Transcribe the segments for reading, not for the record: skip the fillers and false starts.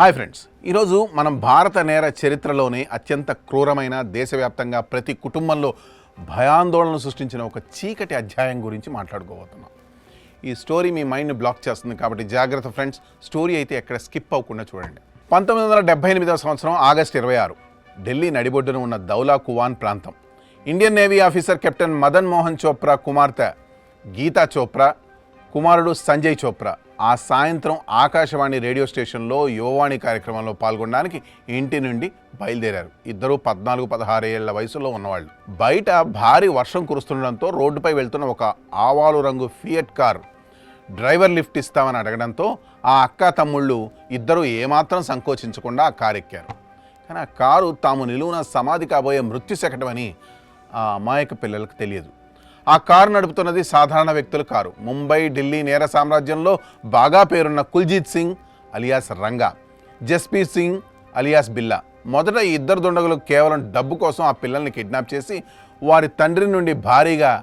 Hi friends, ఈరోజు మనం భారత నేర చరిత్రలోనే అత్యంత క్రూరమైన దేశవ్యాప్తంగా ప్రతి కుటుంబంలో భయాందోళన సృష్టించిన ఒక చీకటి అధ్యాయం గురించి మాట్లాడుకోబోతున్నాం. ఈ స్టోరీ మీ మైండ్ని బ్లాక్ చేస్తుంది కాబట్టి జాగ్రత్త ఫ్రెండ్స్, స్టోరీ అయితే ఎక్కడ స్కిప్ అవ్వకుండా చూడండి. 1978వ సంవత్సరం ఆగస్టు 26 ఢిల్లీ నడిబొడ్డున ఉన్న దౌలా కువాన్ ప్రాంతం. Indian navy officer captain Madan Mohan Chopra కుమార్తె గీతా చోప్రా, కుమారుడు సంజయ్ చోప్రా ఆ సాయంత్రం ఆకాశవాణి రేడియో స్టేషన్లో యువవాణి కార్యక్రమంలో పాల్గొనడానికి ఇంటి నుండి బయలుదేరారు. ఇద్దరు 14-16 ఏళ్ల వయసులో ఉన్నవాళ్ళు. బయట భారీ వర్షం కురుస్తుండడంతో రోడ్డుపై వెళ్తున్న ఒక ఆవాలు రంగు ఫియట్ కార్ డ్రైవర్ లిఫ్ట్ ఇస్తామని అడగడంతో ఆ అక్క తమ్ముళ్ళు ఇద్దరు ఏమాత్రం సంకోచించకుండా ఆ కారు ఎక్కారు. కానీ ఆ కారు తాము నిలువున సమాధి కాబోయే మృత్యు శకటమని ఆ అమాయక పిల్లలకు తెలియదు. ఆ కారు నడుపుతున్నది సాధారణ వ్యక్తుల కారు. ముంబై, ఢిల్లీ నేర సామ్రాజ్యంలో బాగా పేరున్న కుల్జీత్ సింగ్ అలియాస్ రంగా, జస్పీర్ సింగ్ అలియాస్ బిల్లా. మొదట ఈ ఇద్దరు దుండగులు కేవలం డబ్బు కోసం ఆ పిల్లల్ని కిడ్నాప్ చేసి వారి తండ్రి నుండి భారీగా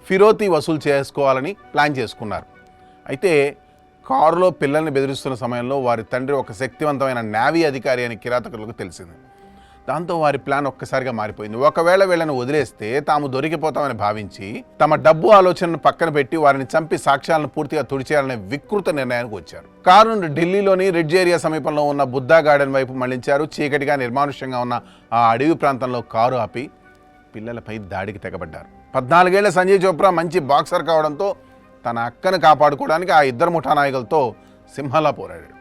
ఫిరోతీ వసూలు చేసుకోవాలని ప్లాన్ చేసుకున్నారు. అయితే కారులో పిల్లల్ని బెదిరిస్తున్న సమయంలో వారి తండ్రి ఒక శక్తివంతమైన నేవీ అధికారి అని కిరాతకులకు తెలిసింది. దాంతో వారి ప్లాన్ ఒక్కసారిగా మారిపోయింది. ఒకవేళ వీళ్ళని వదిలేస్తే తాము దొరికిపోతామని భావించి తమ డబ్బు ఆలోచనను పక్కన పెట్టి వారిని చంపి సాక్ష్యాలను పూర్తిగా తుడిచేయాలనే వికృత నిర్ణయానికి వచ్చారు. కారు నుండి ఢిల్లీలోని రిడ్జ్ ఏరియా సమీపంలో ఉన్న బుద్ధా గార్డెన్ వైపు మళ్లించారు. చీకటిగా నిర్మానుష్యంగా ఉన్న ఆ అడవి ప్రాంతంలో కారు ఆపి పిల్లలపై దాడికి తెగబడ్డారు. 14 ఏళ్ల సంజయ్ చోప్రా మంచి బాక్సర్ కావడంతో తన అక్కను కాపాడుకోవడానికి ఆ ఇద్దరు ముఠా నాయకులతో సింహంలా పోరాడాడు.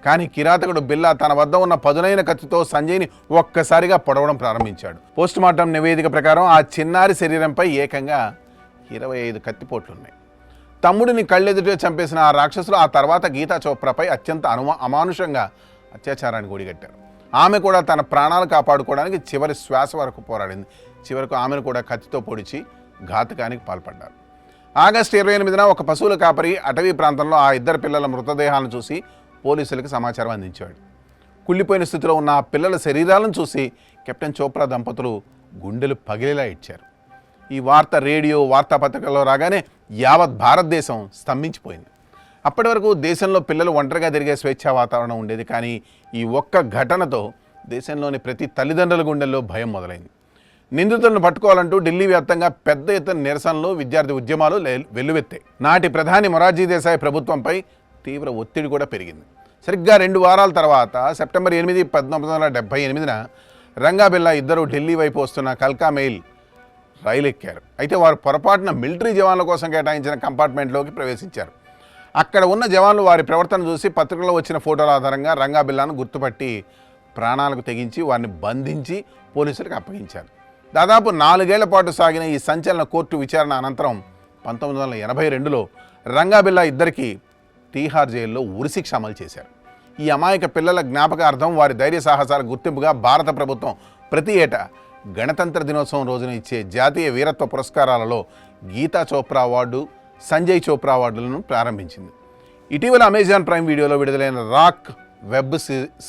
కానీ కిరాతకుడు బిల్లా తన వద్ద ఉన్న పదునైన కత్తితో సంజయ్ని ఒక్కసారిగా పొడవడం ప్రారంభించాడు. పోస్టుమార్టం నివేదిక ప్రకారం ఆ చిన్నారి శరీరంపై ఏకంగా 25 కత్తిపోట్లున్నాయి. తమ్ముడిని కళ్ళెదుటే చంపేసిన ఆ రాక్షసులు ఆ తర్వాత గీతా చోప్రాపై అత్యంత అమానుషంగా అత్యాచారానికి ఒడిగట్టారు. ఆమె కూడా తన ప్రాణాలు కాపాడుకోవడానికి చివరి శ్వాస వరకు పోరాడింది. చివరకు ఆమెను కూడా కత్తితో పొడిచి ఘాతకానికి పాల్పడ్డారు. ఆగస్టు 28న ఒక పశువుల కాపరి అటవీ ప్రాంతంలో ఆ ఇద్దరు పిల్లల మృతదేహాలను చూసి పోలీసులకు సమాచారం అందించాడు. కుళ్ళిపోయిన స్థితిలో ఉన్న ఆ పిల్లల శరీరాలను చూసి కెప్టెన్ చోప్రా దంపతులు గుండెలు పగిలేలా ఇచ్చారు. ఈ వార్త రేడియో వార్తాపత్రికల్లో రాగానే యావత్ భారతదేశం స్తంభించిపోయింది. అప్పటి వరకు దేశంలో పిల్లలు ఒంటరిగా తిరిగే స్వేచ్ఛా వాతావరణం ఉండేది. కానీ ఈ ఒక్క ఘటనతో దేశంలోని ప్రతి తల్లిదండ్రుల గుండెల్లో భయం మొదలైంది. నిందితులను పట్టుకోవాలంటూ ఢిల్లీ వ్యాప్తంగా పెద్ద ఎత్తున నిరసనలు, విద్యార్థి ఉద్యమాలు వెల్లువెత్తాయి. నాటి ప్రధాని మొరార్జీ దేశాయ్ ప్రభుత్వంపై తీవ్ర ఒత్తిడి కూడా పెరిగింది. సరిగ్గా 2 వారాల తర్వాత సెప్టెంబర్ 8, 1978న రంగా బిల్లా ఇద్దరు ఢిల్లీ వైపు వస్తున్న కల్కా మెయిల్ రైలు ఎక్కారు. అయితే వారు పొరపాటున మిలిటరీ జవాన్ల కోసం కేటాయించిన కంపార్ట్మెంట్లోకి ప్రవేశించారు. అక్కడ ఉన్న జవాన్లు వారి ప్రవర్తన చూసి పత్రికల్లో వచ్చిన ఫోటోల ఆధారంగా రంగా బిల్లాను గుర్తుపట్టి ప్రాణాలకు తెగించి వారిని బంధించి పోలీసులకు అప్పగించారు. దాదాపు 4 ఏళ్ల పాటు సాగిన ఈ సంచలన కోర్టు విచారణ అనంతరం 1982లో రంగా బిల్లా ఇద్దరికి తీహార్ జైల్లో ఉరిశిక్ష అమలు చేశారు. ఈ అమాయక పిల్లల జ్ఞాపకార్థం వారి ధైర్య సాహసాల గుర్తింపుగా భారత ప్రభుత్వం ప్రతి ఏటా గణతంత్ర దినోత్సవం రోజున ఇచ్చే జాతీయ వీరత్వ పురస్కారాలలో గీతా చోప్రా అవార్డు, సంజయ్ చోప్రా అవార్డులను ప్రారంభించింది. ఇటీవల అమెజాన్ ప్రైమ్ వీడియోలో విడుదలైన రాక్ వెబ్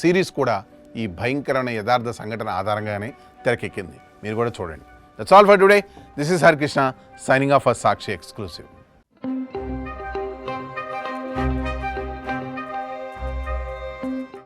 సిరీస్ కూడా ఈ భయంకరమైన యథార్థ సంఘటన ఆధారంగానే తెరకెక్కింది. మీరు కూడా చూడండి. That's all for today. This is Harikrishna signing off for Sakshi exclusive.